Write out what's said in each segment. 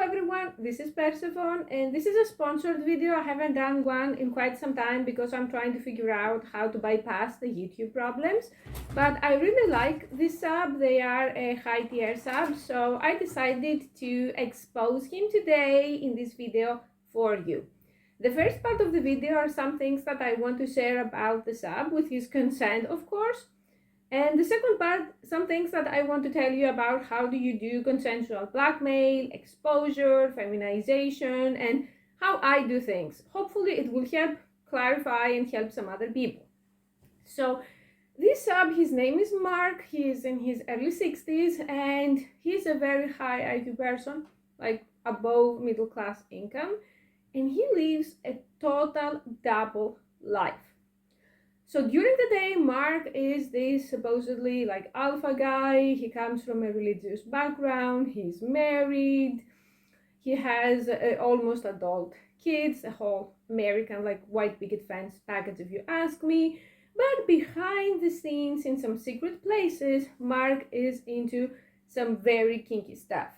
everyone, this is Persephone and this is a sponsored video. I haven't done one in quite some time because I'm trying to figure out how to bypass the YouTube problems. But I really like this sub, they are a high tier sub, so I decided to expose him today in this video for you. The first part of the video are some things that I want to share about the sub with his consent, of course. And the second part, some things that I want to tell you about how do you do consensual blackmail, exposure, feminization, and how I do things. Hopefully it will help clarify and help some other people. So this sub, his name is Mark, he is in his early 60s and he's a very high IQ person, like above middle class income, and he lives a total double life. So during the day, Mark is this supposedly like alpha guy. He comes from a religious background. He's married. He has almost adult kids, a whole American like white picket fence package if you ask me. But behind the scenes in some secret places, Mark is into some very kinky stuff,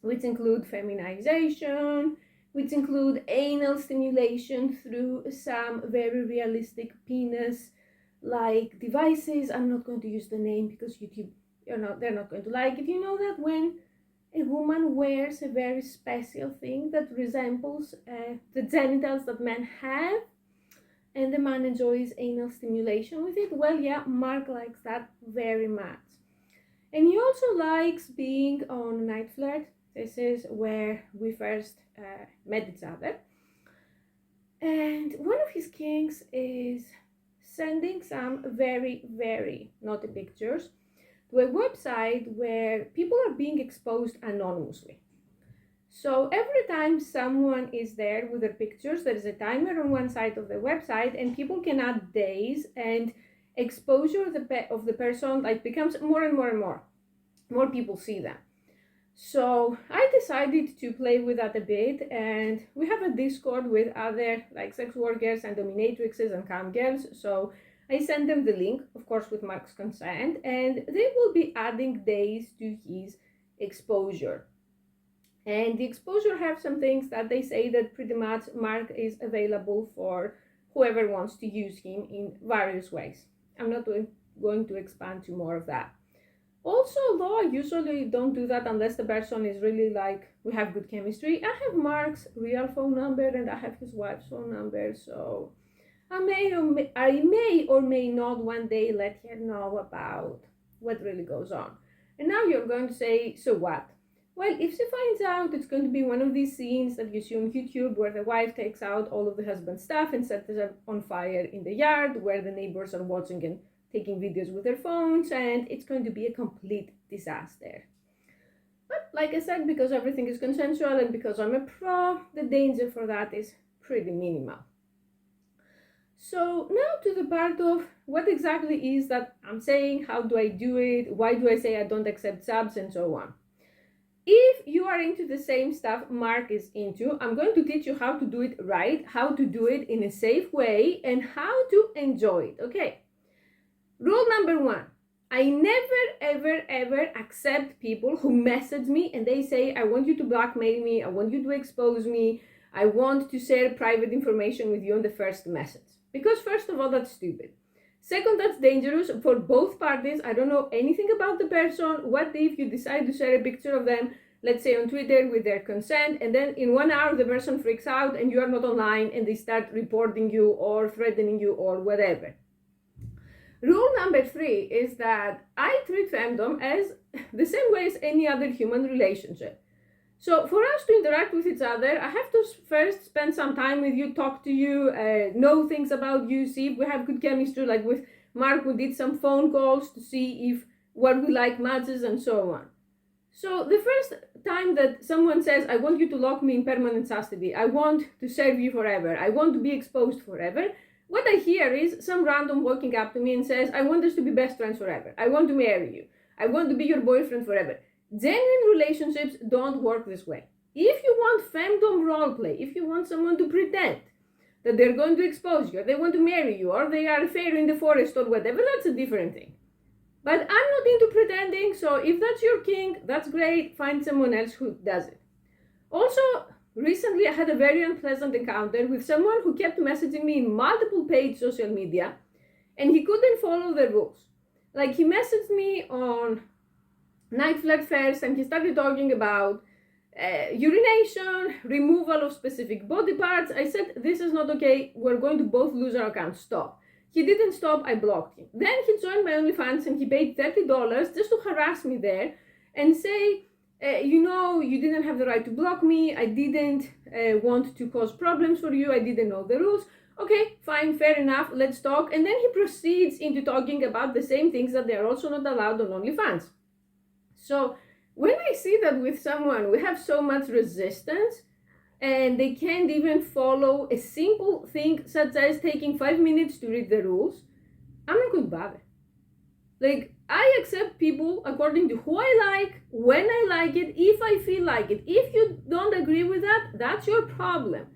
which include feminization, which include anal stimulation through some very realistic penis-like devices. I'm not going to use the name because YouTube, they're not going to like it. You know that when a woman wears a very special thing that resembles the genitals that men have, and the man enjoys anal stimulation with it? Well, yeah, Mark likes that very much. And he also likes being on Night Flirt. This is where we first met each other. And one of his kinks is sending some very, very naughty pictures to a website where people are being exposed anonymously. So every time someone is there with their pictures, there is a timer on one side of the website and people can add days, and exposure of the person like becomes more and more and more. More people see them. So I decided to play with that a bit, and we have a Discord with other like sex workers and dominatrixes and cam girls. So I sent them the link, of course with Mark's consent, and they will be adding days to his exposure. And the exposure have some things that they say that pretty much Mark is available for whoever wants to use him in various ways. I'm not going to expand to more of that. Also, though I usually don't do that unless the person is really like, we have good chemistry, I have Mark's real phone number and I have his wife's phone number, so I may or may not one day let her know about what really goes on. And now you're going to say, so what? Well, if she finds out, it's going to be one of these scenes that you see on YouTube where the wife takes out all of the husband's stuff and sets it on fire in the yard where the neighbors are watching and taking videos with their phones, and it's going to be a complete disaster. But like I said, because everything is consensual and because I'm a pro, the danger for that is pretty minimal. So now to the part of what exactly is that I'm saying, how do I do it, why do I say I don't accept subs, and so on. If you are into the same stuff Mark is into, I'm going to teach you how to do it right, how to do it in a safe way, and how to enjoy it, okay? Rule number 1, I never, ever accept people who message me and they say, I want you to blackmail me, I want you to expose me, I want to share private information with you on the first message. Because first of all, that's stupid. Second, that's dangerous for both parties. I don't know anything about the person. What if you decide to share a picture of them, let's say on Twitter, with their consent, and then in 1 hour the person freaks out and you are not online and they start reporting you or threatening you or whatever. Rule number 3 is that I treat femdom as the same way as any other human relationship. So for us to interact with each other, I have to first spend some time with you, talk to you, know things about you, see if we have good chemistry. Like with Mark, we did some phone calls to see if what we like matches and so on. So the first time that someone says, I want you to lock me in permanent custody, I want to serve you forever, I want to be exposed forever, what I hear is some random walking up to me and says, I want us to be best friends forever. I want to marry you. I want to be your boyfriend forever. Genuine relationships don't work this way. If you want femdom roleplay, if you want someone to pretend that they're going to expose you, or they want to marry you, or they are a fairy in the forest or whatever, that's a different thing. But I'm not into pretending, so if that's your king, that's great. Find someone else who does it. Also, recently I had a very unpleasant encounter with someone who kept messaging me in multiple paid social media, and he couldn't follow the rules. Like, he messaged me on Night Flirt first, and he started talking about urination, removal of specific body parts. I said, this is not okay, we're going to both lose our accounts, stop. He didn't stop, I blocked him. Then he joined my OnlyFans and he paid $30 just to harass me there and say, you didn't have the right to block me, I didn't want to cause problems for you, I didn't know the rules. Okay, fine, fair enough, let's talk. And then he proceeds into talking about the same things that they are also not allowed on OnlyFans. So when I see that with someone, we have so much resistance and they can't even follow a simple thing such as taking 5 minutes to read the rules, I'm not going to bother. Like, I accept people according to who I like, when I like it, if I feel like it. If you don't agree with that, that's your problem.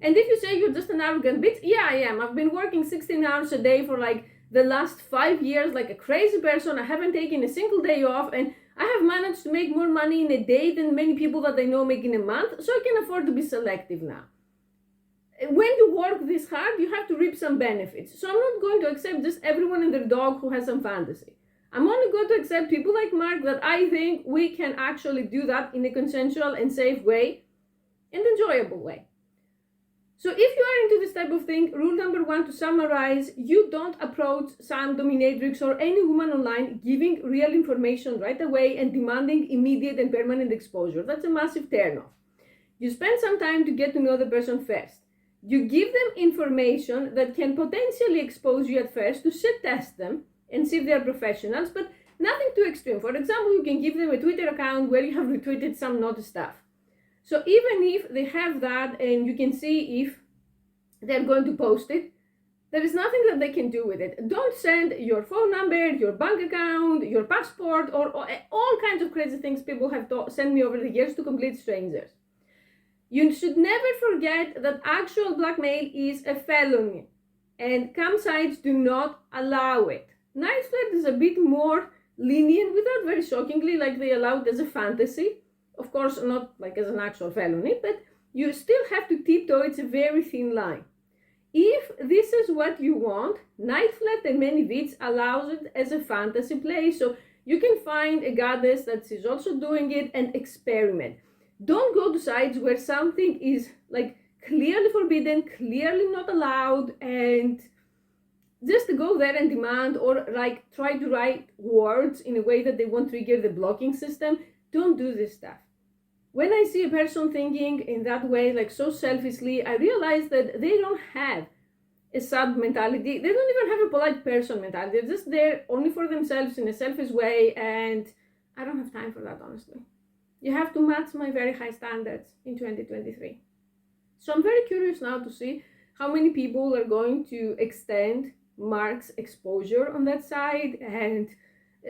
And if you say you're just an arrogant bitch, yeah, I am. I've been working 16 hours a day for like the last 5 years like a crazy person. I haven't taken a single day off, and I have managed to make more money in a day than many people that I know make in a month, so I can afford to be selective now. When you work this hard, you have to reap some benefits. So I'm not going to accept just everyone and their dog who has some fantasy. I'm only going to accept people like Mark that I think we can actually do that in a consensual and safe way and enjoyable way. So if you are into this type of thing, rule number 1, to summarize, you don't approach some dominatrix or any woman online giving real information right away and demanding immediate and permanent exposure. That's a massive turn-off. You spend some time to get to know the person first. You give them information that can potentially expose you at first to shit test them and see if they're professionals, but nothing too extreme. For example, you can give them a Twitter account where you have retweeted some naughty stuff. So even if they have that and you can see if they're going to post it, there is nothing that they can do with it. Don't send your phone number, your bank account, your passport, or all kinds of crazy things people have sent me over the years to complete strangers. You should never forget that actual blackmail is a felony, and cam sites do not allow it. Night Flirt is a bit more lenient, without very shockingly, like they allow it as a fantasy. Of course, not like as an actual felony, but you still have to tiptoe. It's a very thin line. If this is what you want, Night Flirt and many vids allows it as a fantasy play, so you can find a goddess that is also doing it and experiment. Don't go to sites where something is like clearly forbidden, clearly not allowed, and just go there and demand or like try to write words in a way that they won't trigger the blocking system. Don't do this stuff. When I see a person thinking in that way, like so selfishly, I realize that they don't have a sub mentality. They don't even have a polite person mentality. They're just there only for themselves in a selfish way, and I don't have time for that, honestly. You have to match my very high standards in 2023. So I'm very curious now to see how many people are going to extend Mark's exposure on that side, and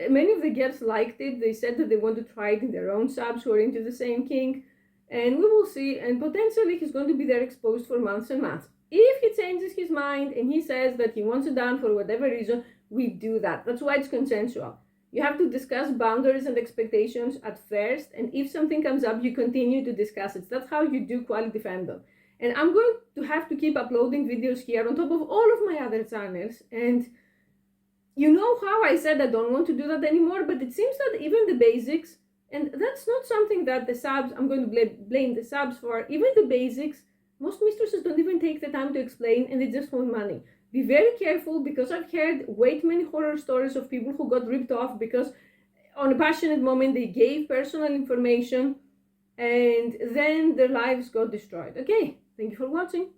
many of the girls liked it. They said that they want to try it in their own subs who are into the same kink, and we will see. And potentially he's going to be there exposed for months and months. If he changes his mind and he says that he wants it done for whatever reason, we do that. That's why it's consensual. You have to discuss boundaries and expectations at first, and if something comes up, you continue to discuss it. That's how you do quality fandom. And I'm going to have to keep uploading videos here on top of all of my other channels. And you know how I said I don't want to do that anymore, but it seems that even the basics, and that's not something that the subs, I'm going to blame the subs for, even the basics, most mistresses don't even take the time to explain, and they just want money. Be very careful, because I've heard way too many horror stories of people who got ripped off because on a passionate moment they gave personal information and then their lives got destroyed. Okay, thank you for watching.